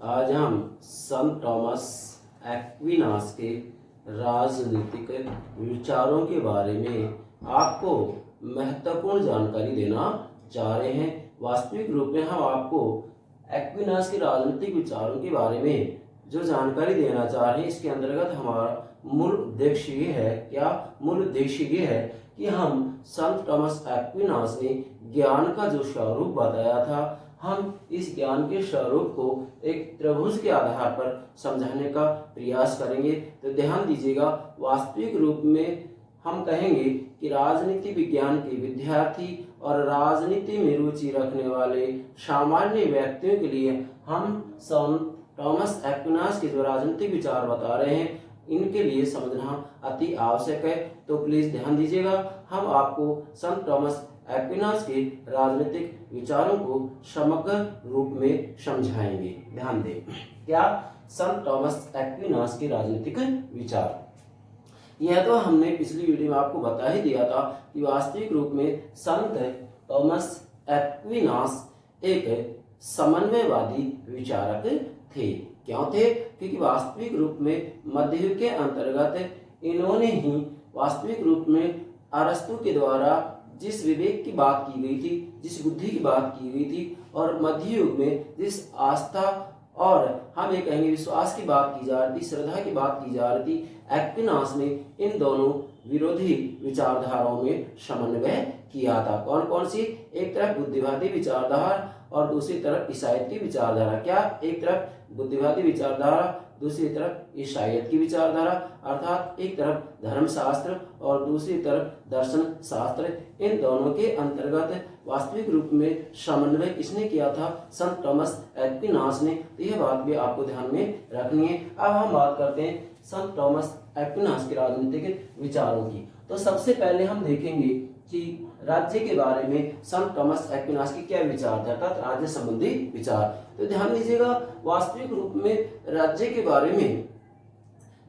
आज हम संत Thomas Aquinas के राजनीतिक विचारों के बारे में आपको महत्वपूर्ण जानकारी देना चाह रहे हैं। वास्तविक रूप में हम आपको एक्विनास के राजनीतिक विचारों के बारे में जो जानकारी देना चाह रहे हैं, इसके अंतर्गत हमारा मूल उद्देश्य ये है कि हम संत थॉमस एक्विनास ने ज्ञान का जो स्वरूप बताया था, हम इस ज्ञान के स्वरूप को एक त्रिभुज के आधार पर समझाने का प्रयास करेंगे। तो ध्यान दीजिएगा, वास्तविक रूप में हम कहेंगे कि राजनीति विज्ञान के विद्यार्थी और राजनीति में रुचि रखने वाले सामान्य व्यक्तियों के लिए हम संत थॉमस एक्विनास के जो राजनीतिक विचार बता रहे हैं, इनके लिए समझना अति आवश्यक है। तो प्लीज ध्यान दीजिएगा, हम आपको संत थॉमस एक्विनास के राजनीतिक विचारों को समग्र रूप में समझाएंगे। ध्यान दें, क्या संत थॉमस एक्विनास के राजनीतिक विचार, यह तो हमने पिछली वीडियो में आपको बता ही दिया था कि वास्तविक रूप में संत थॉमस एक्विनास एक समन्वयवादी विचारक थे। क्यों थे? क्योंकि वास्तविक रूप में मध्य युग के अंतर्गत इन्होंने ही वास्तविक रूप में अरस्तु के द्वारा जिस विवेक की बात की गई थी, जिस बुद्धि की बात की गई थी, और मध्य युग में जिस आस्था और हम ये कहेंगे विश्वास की बात की जा रही थी, श्रद्धा की बात की जा रही थी, एक्विनास ने इन दोनों विरोधी विचारधाराओं में समन्वय किया था। कौन कौन सी? एक तरफ बुद्धिवादी विचारधारा और दूसरी तरफ ईसाईयत की विचारधारा। क्या? एक तरफ बुद्धिवादी विचारधारा, दूसरी तरफ ईसाईयत की विचारधारा, अर्थात एक तरफ धर्मशास्त्र और दूसरी तरफ दर्शन शास्त्र। इन दोनों के अंतर्गत वास्तविक रूप में समन्वय किसने किया था? संत थॉमस एक्विनास ने। तो यह बात भी आपको ध्यान में रखनी है। अब हम बात करते हैं संत थॉमस एक्विनास के राजनीतिक विचारों की। तो सबसे पहले हम देखेंगे कि राज्य के बारे में संत थॉमस एक्विनास की क्या विचार थे, अर्थात राज्य संबंधी विचार। तो ध्यान दीजिएगा, वास्तविक रूप में राज्य के बारे में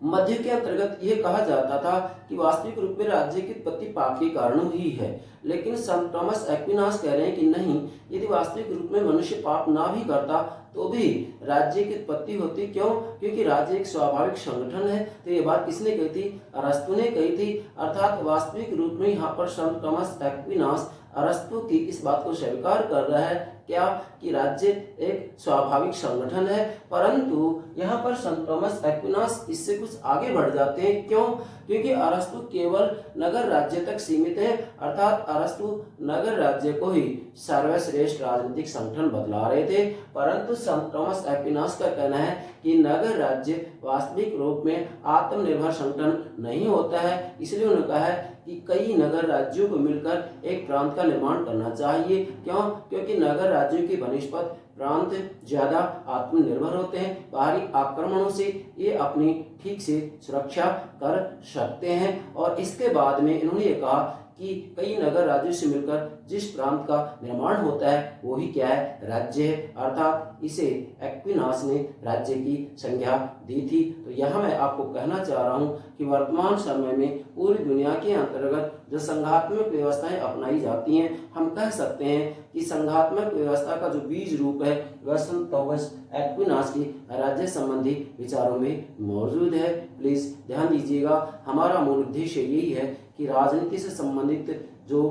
मध्य के अंतर्गत यह कहा जाता था कि वास्तविक रूप में राज्य की उत्पत्ति पाप के कारण ही है। लेकिन संत थॉमस एक्विनास कह रहे हैं कि नहीं, यदि वास्तविक रूप में मनुष्य पाप ना भी करता तो भी राज्य की उत्पत्ति होती। क्यों? क्योंकि राज्य एक स्वाभाविक संगठन है। तो ये बात किसने कही थी? अरस्तु ने कही थी। अर्थात वास्तविक रूप में यहाँ पर संत थॉमस एक्विनास अरस्तु की इस बात को स्वीकार कर रहा है, क्या? कि राज्य एक स्वाभाविक संगठन है। परंतु यहाँ पर संत थॉमस एक्विनास इससे कुछ आगे बढ़ जाते हैं। क्यों? क्योंकि अरस्तु केवल नगर राज्य तक सीमित है, अर्थात अरस्तु नगर राज्य को ही सर्वश्रेष्ठ राजनीतिक संगठन बतला रहे थे। परंतु संत थॉमस एक्विनास का कहना है कि नगर राज्य वास्तविक रूप में आत्मनिर्भर संगठन नहीं होता है। इसलिए उन्होंने कहा है कि कई नगर राज्यों को मिलकर एक प्रांत का निर्माण करना चाहिए। क्यों? क्योंकि नगर राज्यों की बनिस्पत प्रांत ज्यादा आत्मनिर्भर होते हैं, बाहरी आक्रमणों से ये अपनी ठीक से सुरक्षा कर सकते हैं। और इसके बाद में इन्होंने ये कहा कि कई नगर राज्यों से मिलकर जिस प्रांत का निर्माण होता है वो ही क्या है? राज्य है। अर्थात इसे एक्विनास ने राज्य की संज्ञा दी थी। तो यहाँ मैं आपको कहना चाह रहा हूँ कि वर्तमान समय में पूरी दुनिया के अंतर्गत जो संघात्मक व्यवस्थाएं अपनाई जाती हैं, हम कह सकते हैं कि संघात्मक व्यवस्था का जो बीज रूप है वह संत थॉमस एक्विनास की राज्य संबंधी विचारों में मौजूद है। प्लीज ध्यान दीजिएगा, हमारा मूल उद्देश्य यही है कि राजनीति से संबंधित जो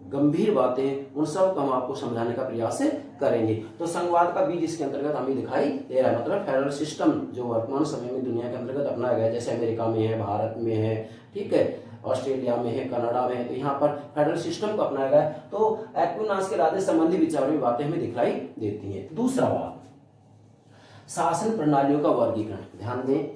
गंभीर बातें हैं उन सब को हम आपको समझाने का प्रयास करेंगे। तो संघवाद का बीज इसके अंतर्गत हमें दिखाई दे रहा है, मतलब फेडरल सिस्टम जो वर्तमान समय में दुनिया के अंतर्गत अपनाया गया है, जैसे अमेरिका में है, भारत में है, ठीक है, ऑस्ट्रेलिया में है, कनाडा में है, तो यहाँ पर फेडरल सिस्टम को अपनाया गया है। तो एक्विनास के राज्य संबंधी विचारों में बातें हमें दिखाई देती हैं। दूसरा बात, शासन प्रणालियों का वर्गीकरण। ध्यान दें,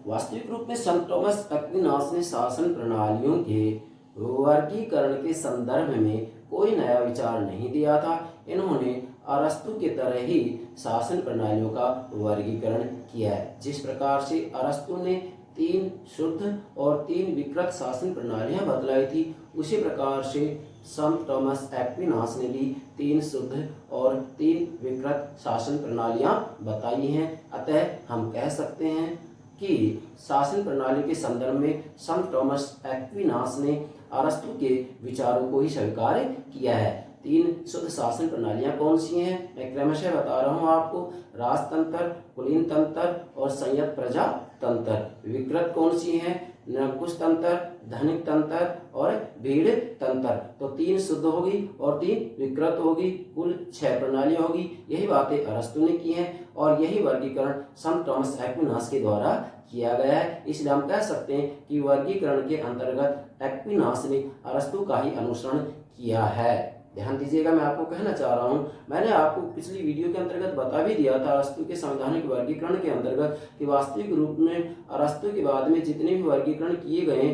वास्तविक रूप में संत थॉमस एक्विनास ने शासन प्रणालियों के वर्गीकरण के संदर्भ में कोई नया विचार नहीं दिया था। इन्होंने अरस्तु के तरह ही शासन प्रणालियों का वर्गीकरण किया है। जिस प्रकार से अरस्तु ने 3 शुद्ध और 3 विकृत शासन प्रणालियां बतलाई थी, उसी प्रकार से संत थॉमस एक्विनास ने भी 3 शुद्ध और 3 विकृत शासन प्रणालियां बताई हैं। अतः हम कह सकते हैं कि शासन प्रणाली के संदर्भ में संत थॉमस एक्विनास ने अरस्तु के विचारों को ही स्वीकार किया है। तीन शुद्ध शासन प्रणालियां कौन सी हैं? मैं क्रमशः बता रहा हूं आपको। राजतंत्र, कुलीन तंत्र और संयत प्रजातंत्र। विकृत कौन सी हैं? निरंकुश तंत्र, धनिक तंत्र और भीड़ तंत्र। तो तीन शुद्ध होगी और तीन विकृत होगी, कुल 6 प्रणालियां होगी। यही बातें अरस्तु ने की हैं और यही वर्गीकरण संत थॉमस एक्विनास के द्वारा किया गया है। इसलिए हम कह सकते हैं कि वर्गीकरण के अंतर्गत एक्विनास ने अरस्तु का ही अनुसरण किया है। ध्यान दीजिएगा, मैं आपको कहना चाह रहा हूं, मैंने आपको पिछली वीडियो के अंतर्गत बता भी दिया था अरस्तु के संवैधानिक वर्गीकरण के अंतर्गत कि वास्तविक रूप में अरस्तु के बाद में जितने भी वर्गीकरण किए गए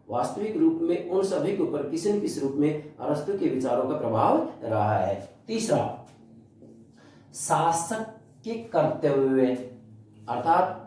वास्तविक रूप में उन सभी के ऊपर किसी न किसी रूप में अरस्तु के विचारों का प्रभाव रहा है। तीसरा, शासक के कर्तव्य, अर्थात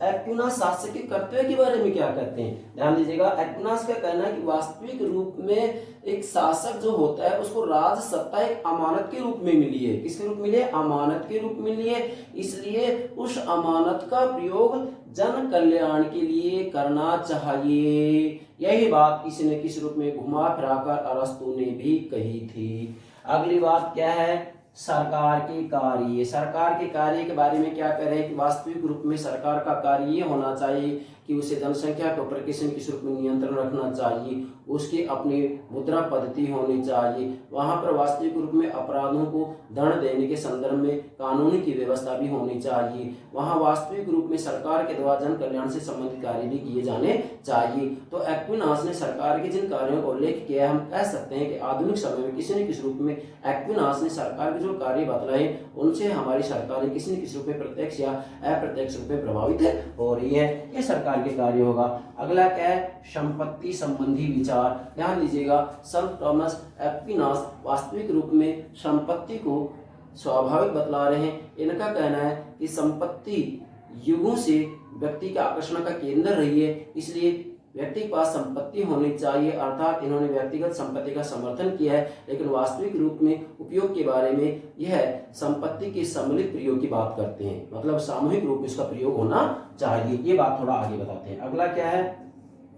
एक्विनास शासक के कर्तव्य के बारे में क्या कहते हैं? ध्यान दीजिएगा, एक्विनास का कहना है कि वास्तविक रूप में एक शासक जो होता है उसको राज सत्ता एक अमानत के रूप में मिली है। किसके रूप में मिली है? अमानत के रूप में मिली है। इसलिए उस अमानत का प्रयोग जन कल्याण के लिए करना चाहिए। यही बात किसी न किसी रूप में घुमा फिराकर अरस्तु ने भी कही थी। अगली बात क्या है? सरकार के कार्य। सरकार के कार्य के बारे में क्या कह रहे हैं कि वास्तविक रूप में सरकार का कार्य ये होना चाहिए कि उसे जनसंख्या के ऊपर किसी न किसी रूप में नियंत्रण रखना चाहिए, उसकी अपनी मुद्रा पद्धति होनी चाहिए, वहां पर वास्तविक रूप में अपराधों को दंड देने के संदर्भ में कानून की व्यवस्था भी होनी चाहिए, वहां वास्तविक रूप में सरकार के द्वारा जन कल्याण से संबंधित कार्य भी किए जाने चाहिए। तो एक्विनास ने सरकार के जिन कार्यों का उल्लेख किया है, हम कह सकते हैं कि आधुनिक समय में किसी न किसी रूप में एक्विनास ने सरकार के जो कार्य बतलाए उनसे हमारी सरकारें किसी न किसी रूप में प्रत्यक्ष या अप्रत्यक्ष रूप में प्रभावित हो रही है। ये सरकार के कार्य होगा। अगला क्या है? संपत्ति संबंधी विचार। ध्यान दीजिएगा, संत थॉमस एक्विनास वास्तविक रूप में संपत्ति को स्वाभाविक बतला रहे हैं। इनका कहना है कि संपत्ति युगों से व्यक्ति के आकर्षण का केंद्र रही है, इसलिए व्यक्ति के पास संपत्ति होनी चाहिए। अर्थात इन्होंने व्यक्तिगत संपत्ति का समर्थन किया है, लेकिन वास्तविक रूप में उपयोग के बारे में यह संपत्ति के सम्मिलित प्रयोग की बात करते हैं, मतलब सामूहिक रूप में इसका प्रयोग होना चाहिए। ये बात थोड़ा आगे बताते हैं। अगला क्या है?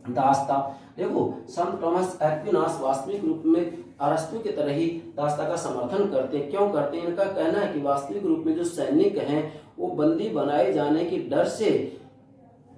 दास्ता। देखो, संत थॉमस एक्विनास वास्तविक रूप में अरस्तु की तरह ही दास्ता का समर्थन करते हैं। क्यों करते हैं? इनका कहना है कि वास्तविक रूप में जो सैनिक हैं वो बंदी बनाए जाने के डर से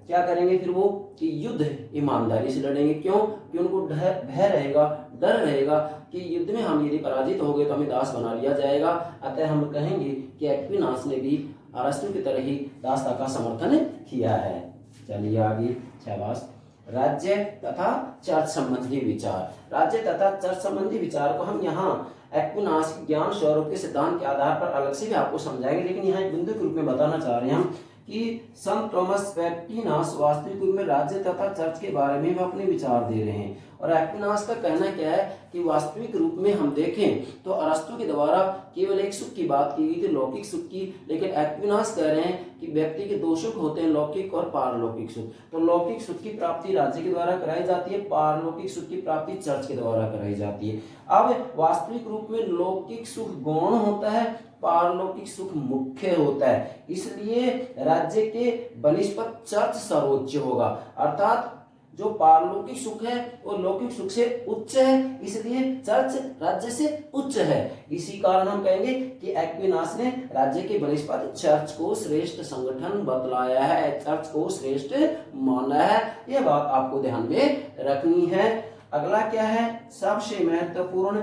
क्या करेंगे फिर वो कि युद्ध ईमानदारी से लड़ेंगे। क्यों? कि उनको भय रहेगा, डर रहेगा कि युद्ध में हम यदि पराजित हो गए तो हमें दास बना लिया जाएगा। अतः हम कहेंगे कि एक्विनास ने भी अरस्तु की तरह ही दास्ता का समर्थन किया है। चलिए आगे, शाबाश। राज्य तथा चर्च संबंधी विचार। राज्य तथा चर्च संबंधी विचार को हम यहाँ एक्विनास के ज्ञान स्वरूप के सिद्धांत के आधार पर अलग से भी आपको समझाएंगे, लेकिन यहाँ एक बिंदु के रूप में बताना चाह रहे हैं हम कि संत थॉमस एक्विनास वास्तविक रूप में राज्य तथा चर्च के बारे में अपने विचार दे रहे हैं। और एक्विनास का कहना क्या है कि वास्तविक रूप में हम देखें तो अरस्तु के द्वारा केवल एक सुख की बात की गई थी, लौकिक सुख की, लेकिन एक्विनास कह रहे हैं कि व्यक्ति के 2 सुख होते हैं, लौकिक और पारलौकिक सुख। तो लौकिक सुख की प्राप्ति राज्य के द्वारा कराई जाती है, पारलौकिक सुख की प्राप्ति चर्च के द्वारा कराई जाती है। अब वास्तविक रूप में लौकिक सुख गौण होता है, पारलौकिक सुख मुख्य होता है, इसलिए राज्य के बनिस्पत चर्च सर्वोच्च होगा। अर्थात जो पारलौकिक सुख है वो लौकिक सुख से उच्च है, इसलिए चर्च राज्य से उच्च है। इसी कारण हम कहेंगे कि एक्विनास ने राज्य के बनिस्पत चर्च को श्रेष्ठ संगठन बतलाया है, चर्च को श्रेष्ठ माना है। यह बात आपको ध्यान में रखनी है। अगला क्या है? सबसे महत्वपूर्ण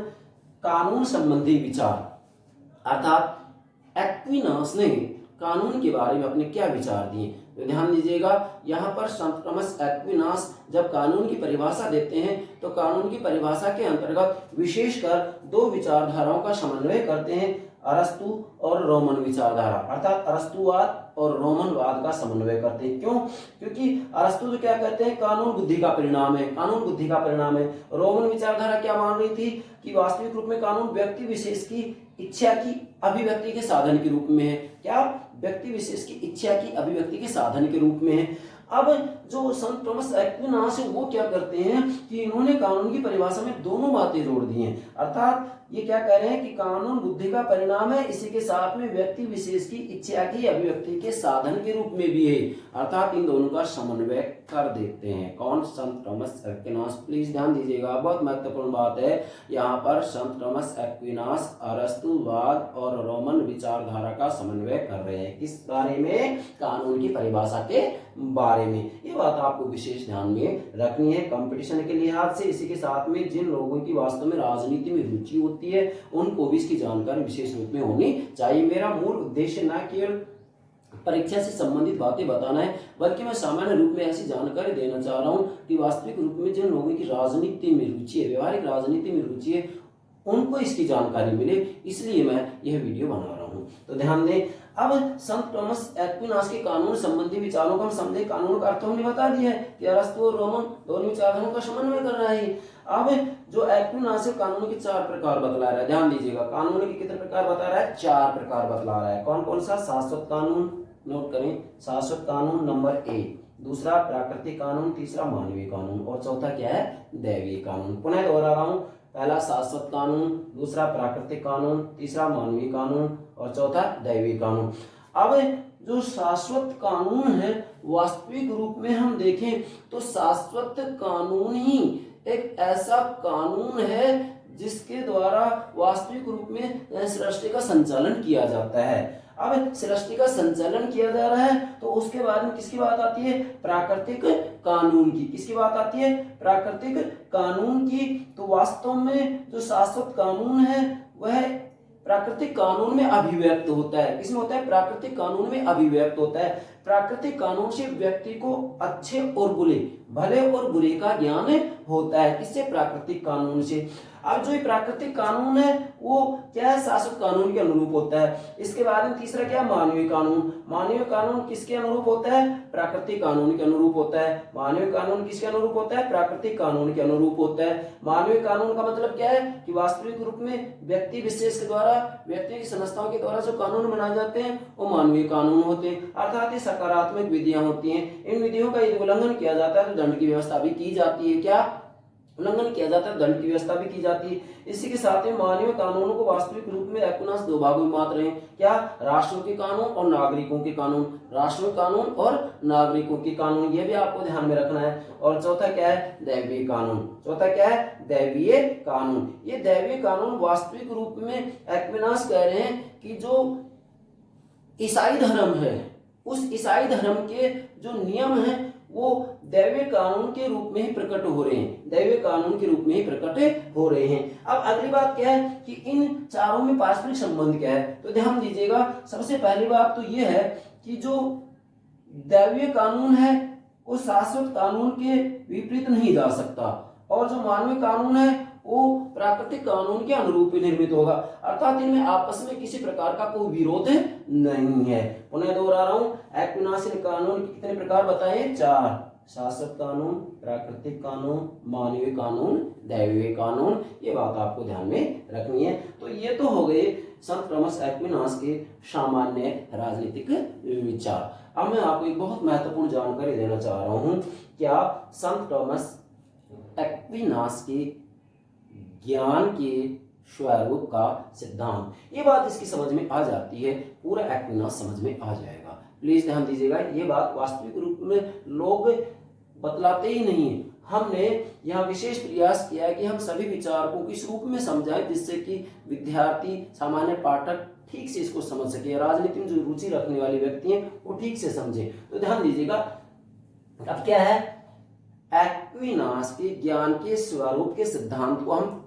कानून संबंधी विचार। अर्थात एक्विनास ने कानून के बारे में अपने क्या विचार दिए, तो ध्यान दीजिएगा। यहाँ पर संत थॉमस एक्विनास जब कानून की परिभाषा देते हैं तो कानून की परिभाषा के अंतर्गत विशेषकर 2 विचारधाराओं का समन्वय करते हैं, अरस्तु और रोमन विचारधारा। अर्थात अरस्तुवाद और रोमनवाद का समन्वय करते हैं। क्यों? क्योंकि अरस्तु तो क्या कहते हैं, कानून बुद्धि का परिणाम है, कानून बुद्धि का परिणाम है। रोमन विचारधारा क्या मान रही थी कि वास्तविक रूप में कानून व्यक्ति विशेष की इच्छा की अभिव्यक्ति के साधन के रूप में है। क्या? व्यक्ति विशेष की इच्छा की अभिव्यक्ति के साधन के रूप में है। अब जो संत थॉमस एक्विनास है वो क्या करते हैं कि इन्होंने कानून की परिभाषा में दोनों बातें जोड़ दी हैं। अर्थात ये क्या कह रहे हैं कि कानून बुद्धि का परिणाम है, इसी के साथ में व्यक्ति विशेष की इच्छा की अभिव्यक्ति के साधन के रूप में भी है। अर्थात इन दोनों का समन्वय कर देते हैं। कौन? संत थॉमस एक्विनास। प्लीज ध्यान दीजिएगा, बहुत महत्वपूर्ण बात है। यहाँ पर संत थॉमस एक्विनास अरस्तुवाद और रोमन विचारधारा का समन्वय कर रहे हैं। किस बारे में? कानून की परिभाषा के बारे में। ये बात आपको विशेष ध्यान में रखनी है कंपटीशन के लिहाज से। इसी के साथ में जिन लोगों की वास्तव में राजनीति में रुचि होती है उनको भी इसकी जानकारी विशेष रूप में होनी चाहिए। मेरा मूल उद्देश्य न केवल परीक्षा से संबंधित बातें बताना है, बल्कि मैं सामान्य रूप में ऐसी जानकारी देना चाह रहा हूं कि वास्तविक रूप में जिन लोगों की राजनीति में रुचि है, व्यवहारिक राजनीति में रुचि है, उनको इसकी जानकारी मिले, इसलिए मैं यह वीडियो बना रहा हूं। तो ध्यान दें। अब संत थॉमस एक्विनास के कानून संबंधी विचारों को हम समझे। कानून का अर्थ हमने बता दिया है कि अरस्तु और रोमन दोनों विचारधाराओं का समन्वय कर रहा है। अब जो एक्विनास है कानून के 4 प्रकार बतला रहा है। ध्यान दीजिएगा, कानून के कितने प्रकार बता रहा है? 4 प्रकार बतला रहा है। कौन कौन सा? शाश्वत कानून, नोट करें, शाश्वत कानून नंबर 1, दूसरा प्राकृतिक कानून, तीसरा मानवीय कानून और चौथा क्या है? दैवीय कानून। पुनः दोहरा रहा हूं, पहला शाश्वत कानून, दूसरा प्राकृतिक कानून, तीसरा मानवीय कानून और चौथा दैवीय कानून। अब जो शाश्वत कानून है वास्तविक रूप में हम देखें तो शाश्वत कानून ही एक ऐसा कानून है जिसके द्वारा वास्तविक रूप में सृष्टि का संचालन किया जाता है। अब सृष्टि का संचालन किया जा रहा है तो उसके बाद में किसकी बात आती है? प्राकृतिक कानून की। किसकी बात आती है? प्राकृतिक कानून की। तो वास्तव में जो शाश्वत कानून है वह प्राकृतिक कानून में अभिव्यक्त होता है। किसमें होता है? प्राकृतिक कानून में अभिव्यक्त होता है। प्राकृतिक कानून से व्यक्ति को अच्छे और बुरे, भले और बुरे का ज्ञान होता है। किससे? प्राकृतिक कानून से। अब जो ये प्राकृतिक कानून है वो क्या है? शाश्वत कानून के अनुरूप होता है। इसके बाद में तीसरा क्या? मानवीय कानून। मानवीय कानून किसके अनुरूप होता है? प्राकृतिक कानून के अनुरूप होता है। मानवीय कानून किसके अनुरूप होता है? प्राकृतिक कानून के अनुरूप होता है। मानवीय कानून का मतलब क्या है कि वास्तविक रूप में व्यक्ति विशेष के द्वारा, व्यक्ति की संस्थाओं के द्वारा जो कानून बनाए जाते हैं वो मानवीय कानून होते हैं। अर्थात ये सकारात्मक विधियां होती हैं। इन विधियों का यदि उल्लंघन किया जाता है तो दंड की व्यवस्था भी की जाती है। क्या? उल्लंघन किया जाता है, दंड की व्यवस्था भी की जाती है। इसी के साथ ही मानवीय कानूनों को वास्तविक रूप में एक्विनास 2 भागों में बांट रहे हैं। क्या? राष्ट्रों के कानून और नागरिकों के कानून। राष्ट्रों कानून और नागरिकों के कानून, यह भी आपको ध्यान में रखना है। और चौथा क्या है? दैवीय कानून। चौथा क्या है? दैवीय कानून। ये दैवीय कानून वास्तविक रूप में एक्विनास कह रहे हैं कि जो ईसाई धर्म है उस ईसाई धर्म के जो नियम है वो दैवीय कानून के रूप में ही प्रकट हो रहे हैं। दैवीय कानून के रूप में ही प्रकट हो रहे हैं। अब अगली बात क्या है कि इन चारों में पारस्परिक संबंध क्या है? तो ध्यान दीजिएगा, सबसे पहली बात तो ये है कि जो दैवीय कानून है वो शाश्वत कानून के विपरीत नहीं जा सकता और जो मानवीय कानून है वो प्राकृतिक कानून के अनुरूप निर्मित होगा। अर्थात इनमें आपस में किसी प्रकार का कोई विरोध नहीं है। पुनः दोहरा रहा हूं, एक्विनास ने कानून के कितने प्रकार बताए? 4। शाश्वत कानून, प्राकृतिक कानून, मानवीय कानून, दैवीय कानून। ये बात आपको ध्यान में रखनी है। तो ये तो हो गए संत थॉमस एक्विनास के सामान्य राजनीतिक विचार। अब मैं आपको एक बहुत महत्वपूर्ण जानकारी देना चाह रहा हूं। क्या? संत थॉमस एक्विनास के ज्ञान के स्वरूप का सिद्धांत। ये बात इसकी समझ में आ जाती है, पूरा एक्विनास समझ में आ जाएगा। प्लीज ध्यान दीजिएगा, ये बात वास्तविक रूप में लोग बतलाते ही नहीं है। हमने यहाँ विशेष प्रयास किया है कि हम सभी विचार को किस रूप में समझाएं जिससे कि विद्यार्थी, सामान्य पाठक ठीक से इसको समझ सके। राजनीति में जो रुचि रखने वाले व्यक्ति हैं वो ठीक से समझे। तो ध्यान दीजिएगा, अब क्या है? एक्विनास के ज्ञान के स्वरूप के सिद्धांत को हम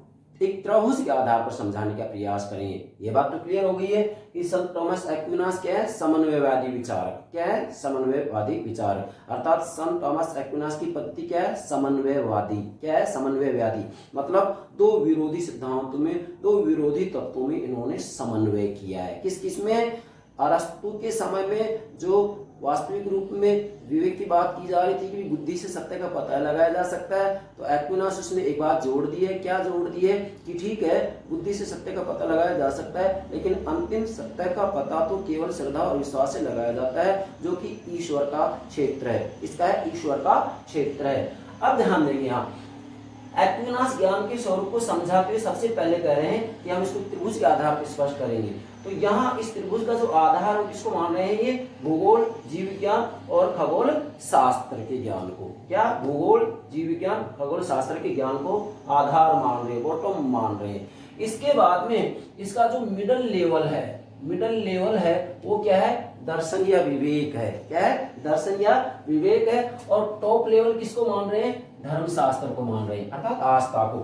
एक त्रयोदश के आधार पर समझाने का प्रयास करेंगे। ये बात तो क्लियर हो गई है कि संत थॉमस एक्विनास क्या है? समन्वयवादी विचारक। क्या है? समन्वयवादी विचारक। अर्थात संत थॉमस एक्विनास की पद्धति क्या है? समन्वयवादी। क्या है? समन्वयवादी। मतलब दो विरोधी सिद्धांतों में, दो विरोधी तत्वों में इन्होंने समन्वय किया है। किस किस में? अरस्तु के समय में जो वास्तविक रूप में विवेक की बात की जा रही थी कि बुद्धि से सत्य का पता लगाया जा सकता है, तो एक्विनास उसने एक बात जोड़ दी है। क्या जोड़ दी है कि ठीक है, बुद्धि से सत्य का पता लगाया जा सकता है, लेकिन अंतिम सत्य का पता तो केवल श्रद्धा और विश्वास से लगाया जाता है, जो कि ईश्वर का क्षेत्र है। इसका है ईश्वर का क्षेत्र है। अब ध्यान देंगे, यहाँ एक्विनास ज्ञान के स्वरूप को समझाते हुए सबसे पहले कह रहे हैं कि हम इसको त्रिभुज के आधार पर स्पष्ट करेंगे। तो यहाँ इस त्रिभुज का जो आधार है किसको मान रहे हैं, ये भूगोल, जीव विज्ञान और खगोल शास्त्र के ज्ञान को। क्या? भूगोल, जीव विज्ञान, खगोल शास्त्र के ज्ञान को आधार मान रहे हैं, बॉटम मान रहे हैं। इसके बाद में इसका जो मिडल लेवल है वो क्या है? दर्शन या विवेक है। क्या है? दर्शन या विवेक है। और टॉप लेवल किसको मान रहे हैं? धर्मशास्त्र को मान रहे हैं, अर्थात आस्था को।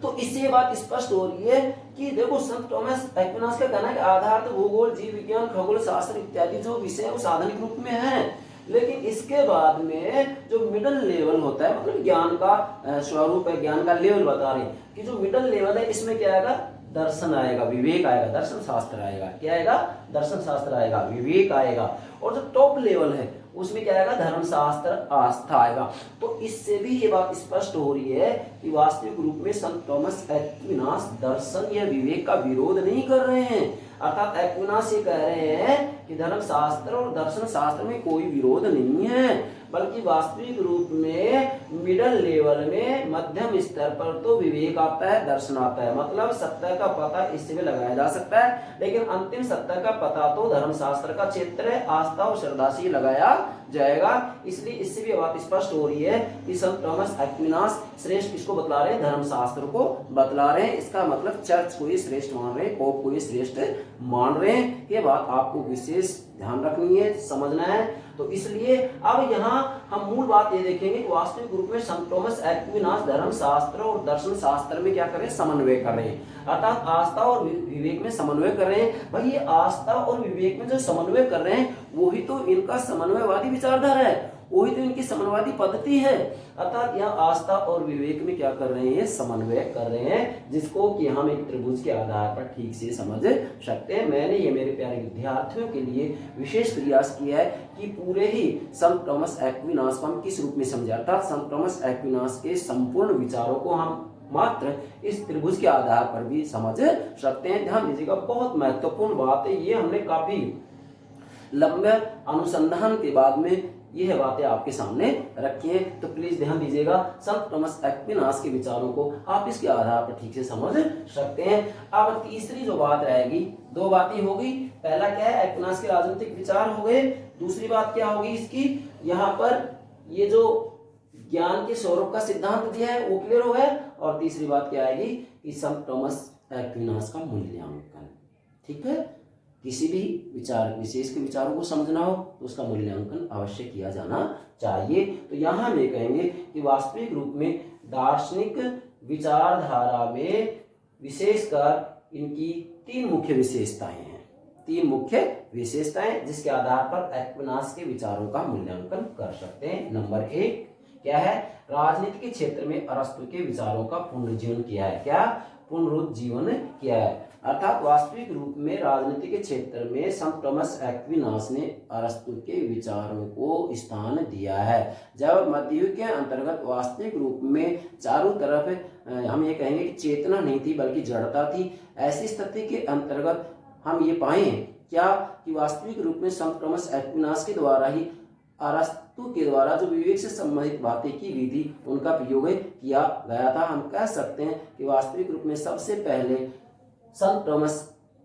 तो इससे ये बात स्पष्ट हो रही है कि देखो, संत थॉमस एक्विनास का कहना है कि आधार तो भूगोल, जीव विज्ञान, खगोल शास्त्र इत्यादि जो विषय है वो साधनिक रूप में है, लेकिन इसके बाद में जो मिडल लेवल होता है, मतलब ज्ञान का स्वरूप है, ज्ञान का लेवल बता रहे हैं कि जो मिडल लेवल है इसमें क्या आएगा? दर्शन आएगा, विवेक आएगा, दर्शन शास्त्र आएगा। क्या आएगा? दर्शन शास्त्र आएगा, विवेक आएगा। और जो टॉप लेवल है उसमें क्या आएगा? धर्मशास्त्र, आस्था आएगा। तो इससे भी ये बात स्पष्ट हो रही है कि वास्तविक रूप में संत थॉमस एक्विनास दर्शन या विवेक का विरोध नहीं कर रहे हैं। अर्थात एक्विनास ये कह रहे हैं कि धर्मशास्त्र और दर्शन शास्त्र में कोई विरोध नहीं है, बल्कि वास्तविक रूप में मिडल लेवल में, मध्यम स्तर पर तो विवेक आता है, दर्शन आता है। मतलब सत्य का पता इससे भी लगाया जा सकता है, लेकिन अंतिम सत्य का पता तो धर्मशास्त्र का क्षेत्र है, आस्था और श्रद्धा से लगाया जाएगा। इसलिए इससे भी बात स्पष्ट हो रही है कि संत थॉमस एक्विनास श्रेष्ठ किसको बतला रहे हैं? धर्मशास्त्र को बतला रहे हैं। इसका मतलब चर्च को ही श्रेष्ठ मान रहे हैं, पोप को ही श्रेष्ठ मान रहे हैं। ये बात आपको विशेष ध्यान रखनी है, समझना है। तो इसलिए अब यहाँ हम मूल बात ये देखेंगे कि वास्तविक रूप में संत थॉमस एक्विनास धर्मशास्त्र और दर्शन शास्त्र में क्या कर रहे हैं? समन्वय कर रहे हैं, अर्थात आस्था और विवेक में समन्वय कर रहे हैं। भाई ये आस्था और विवेक में जो समन्वय कर रहे हैं वही तो इनका समन्वयवादी विचारधारा है, वही तो इनकी समन्वयवादी पद्धति है। अर्थात यहाँ आस्था और विवेक में क्या कर रहे हैं? समन्वय कर रहे हैं, जिसको कि हम एक त्रिभुज के आधार पर ठीक से समझ सकते हैं। मैंने ये मेरे प्यारे विद्यार्थियों के लिए विशेष प्रयास किया है कि पूरे ही संत थॉमस एक्विनास को हम किस रूप में समझे, अर्थात संत थॉमस एक्विनास के संपूर्ण विचारों को हम मात्र इस त्रिभुज के आधार पर भी समझ सकते हैं। ध्यान दीजिएगा, बहुत महत्वपूर्ण बात है ये, हमने काफी लंबे अनुसंधान के बाद में यह बातें आपके सामने रखी हैं, तो प्लीज ध्यान दीजिएगा। संत थॉमस एक्विनास के विचारों को आप इसके आधार पर ठीक से समझ सकते हैं। अब तीसरी जो बात रहेगी, दो बातें हो गई। पहला क्या है? एक्विनास के राजनीतिक विचार हो गए। दूसरी बात क्या होगी इसकी, यहाँ पर ये जो ज्ञान के स्वरूप का सिद्धांत दिया है वो क्लियर हो गया। और तीसरी बात क्या आएगी कि संत थॉमस एक्विनास का मूल्यांकन। ठीक है, किसी भी विचार विशेष के विचारों को समझना हो तो उसका मूल्यांकन अवश्य किया जाना चाहिए। तो यहाँ में कहेंगे कि वास्तविक रूप में दार्शनिक विचारधारा में विशेषकर इनकी तीन मुख्य विशेषताएं हैं, तीन मुख्य विशेषताएं जिसके आधार पर एक्विनास के विचारों का मूल्यांकन कर सकते हैं। नंबर एक क्या है? राजनीति के क्षेत्र में अरस्तु के विचारों का पुनर्जीवन किया है। क्या? पुनरुज्जीवन किया है। अर्थात वास्तविक रूप में राजनीति के क्षेत्र में संत थॉमस एक्विनास ने अरस्तु के विचारों को स्थान दिया है। जब मध्ययुग के अंतर्गत वास्तविक रूप में चारों तरफ हम ये कहेंगे कि चेतना नहीं थी बल्कि जड़ता थी, ऐसी स्थिति के अंतर्गत हम ये पाए क्या कि वास्तविक रूप में संत थॉमस एक्विनास के द्वारा ही अरस्तु के द्वारा जो विवेक से संबंधित बातें की गई थी उनका प्रयोग किया गया था। हम कह सकते हैं कि वास्तविक रूप में सबसे पहले संत थॉमस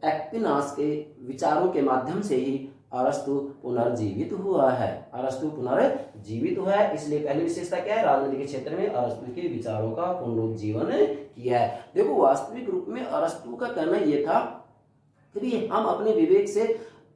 एक्विनास के विचारों के माध्यम से ही अरस्तु पुनर्जीवित हुआ है। अरस्तु पुनर्जीवित हुआ है, इसलिए पहली विशेषता क्या है? राजनीति के क्षेत्र में अरस्तु के विचारों का पुनरुज्जीवन किया है। देखो, वास्तविक रूप में अरस्तु का कहना यह था कि हम अपने विवेक से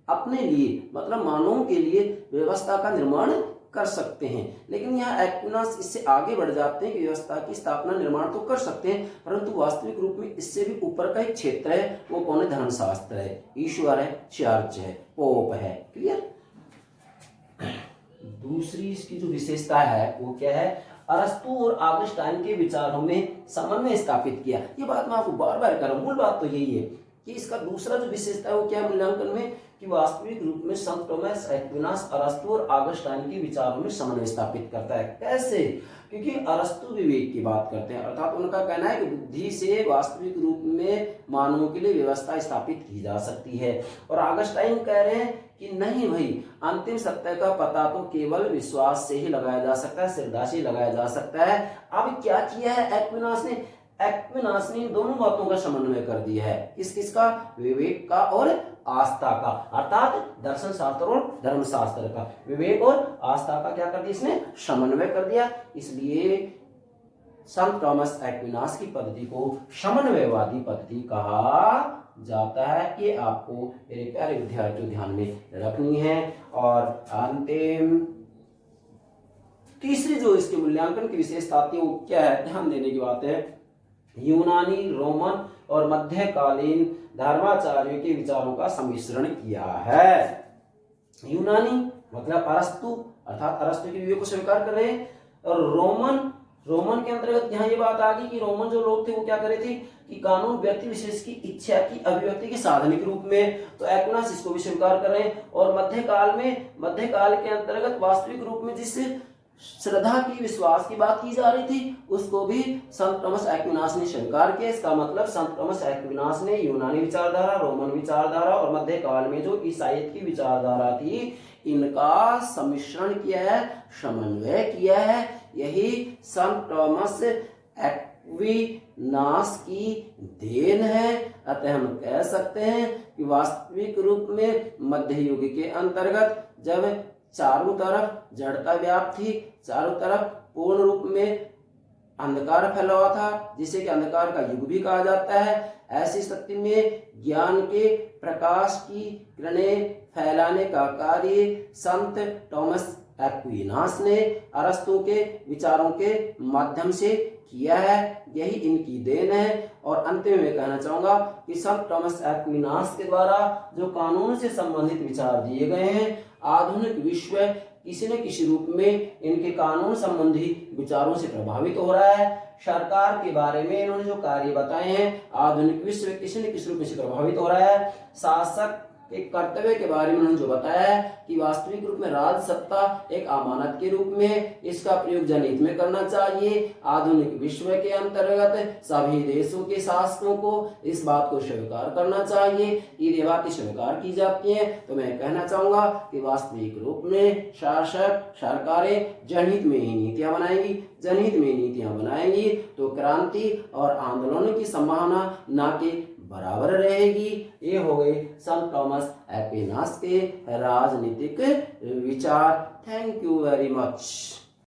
अपने लिए, मतलब मानवों के लिए व्यवस्था का निर्माण कर सकते हैं। लेकिन यहाँ एक्विनास इससे आगे बढ़ जाते हैं कि व्यवस्था की स्थापना, निर्माण तो कर सकते हैं, परंतु वास्तविक रूप में इससे भी ऊपर का एक क्षेत्र है, वो कौन है? धर्मशास्त्र है, ईश्वर है, चर्च है, पोप है। क्लियर? दूसरी इसकी जो विशेषता है वो क्या है? अरस्तु और ऑगस्टाइन के विचारों में समन्वय स्थापित किया। ये बात मैं आपको बार बार कर रहा हूँ, मूल बात तो यही है कि इसका दूसरा जो विशेषता है वो क्या है मूल्यांकन में? कि वास्तविक रूप में संत थॉमस एक्विनास अरस्तु और ऑगस्टाइन के विचारों में समन्वय स्थापित करता है। कैसे? क्योंकि अरस्तु विवेक की बात करते हैं, अर्थात उनका कहना है कि बुद्धि से वास्तविक रूप में मानवों के लिए व्यवस्था स्थापित की जा सकती है, और ऑगस्टाइन कह रहे हैं कि नहीं भाई, अंतिम सत्य का पता तो केवल विश्वास से ही लगाया जा सकता है, श्रद्धा से ही लगाया जा सकता है। अब क्या किया है एक्विनास ने? एक्विनास ने दोनों बातों का समन्वय कर दिया है। किसका? विवेक का और आस्था का, अर्थात दर्शन शास्त्र और धर्म शास्त्र का, विवेक और आस्था का क्या कर दिया इसने? समन्वय कर दिया। इसलिए संत थॉमस एक्विनास की पद्धति को समन्वयवादी पद्धति कहा जाता है। ये आपको मेरे प्यारे विद्यार्थियों ध्यान में रखनी है। और अंतिम तीसरी जो इसके मूल्यांकन की विशेषता थी वो क्या है, ध्यान देने की बात है। यूनानी, रोमन और मध्यकालीन धर्माचार्यों के विचारों का सम्मिश्रण किया है। यूनानी मतलब अरस्तु, अर्थात अरस्तु के विवेक को स्वीकार कर रहे हैं। और रोमन के अंतर्गत यहाँ ये बात आ गई कि रोमन जो लोग थे वो क्या करे थे कि कानून व्यक्ति विशेष की इच्छा की अभिव्यक्ति के साधन के रूप में, तो एक्विनास इसको भी स्वीकार कर रहे हैं। और मध्यकाल के अंतर्गत वास्तविक रूप में जिस श्रद्धा की, विश्वास की बात की जा रही थी उसको भी संत थॉमस एक्विनास ने स्वीकार किया। इसका मतलब संत थॉमस एक्विनास ने यूनानी विचारधारा, रोमन विचारधारा और मध्यकाल में जो ईसाईयत की विचारधारा थी इनका सम्मिश्रण किया है, समन्वय किया है। यही संत थॉमस एक्विनास की देन है। अतः हम कह सकते हैं कि वास्तविक रूप में मध्य युग के अंतर्गत जब चारों तरफ जड़ता व्याप्त थी, चारों तरफ पूर्ण रूप में अंधकार फैला हुआ था, जिसे कि अंधकार का युग भी कहा जाता है, ऐसी स्थिति में ज्ञान के प्रकाश की किरणें फैलाने का कार्य संत थॉमस एक्विनास ने अरस्तु के विचारों के माध्यम से किया है। यही इनकी देन है। और अंतिम में कहना चाहूंगा कि संत थॉमस एक्विनास के द्वारा जो कानून से संबंधित विचार दिए गए हैं, आधुनिक विश्व किसी न किसी रूप में इनके कानून संबंधी विचारों से प्रभावित हो रहा है। सरकार के बारे में इन्होंने जो कार्य बताए हैं, आधुनिक विश्व किसी न किसी रूप में से प्रभावित हो रहा है। शासक के कर्तव्य के बारे में उन्होंने जो बताया है कि वास्तविक रूप में राज सत्ता एक अमानत के रूप में, इसका प्रयोग जनहित में करना चाहिए। आधुनिक विश्व के अंतर्गत सभी देशों के शासकों को इस बात को स्वीकार करना चाहिए। ये बातें स्वीकार की जाती हैं तो मैं कहना चाहूंगा कि वास्तविक रूप में शासक, सरकारें जनहित में ही नीतियां बनाएंगी। जनहित में नीतियां बनाएंगी तो क्रांति और आंदोलनों की संभावना ना के बराबर रहेगी। ये हो गए संत थॉमस एक्विनास के राजनीतिक विचार। Thank you very much.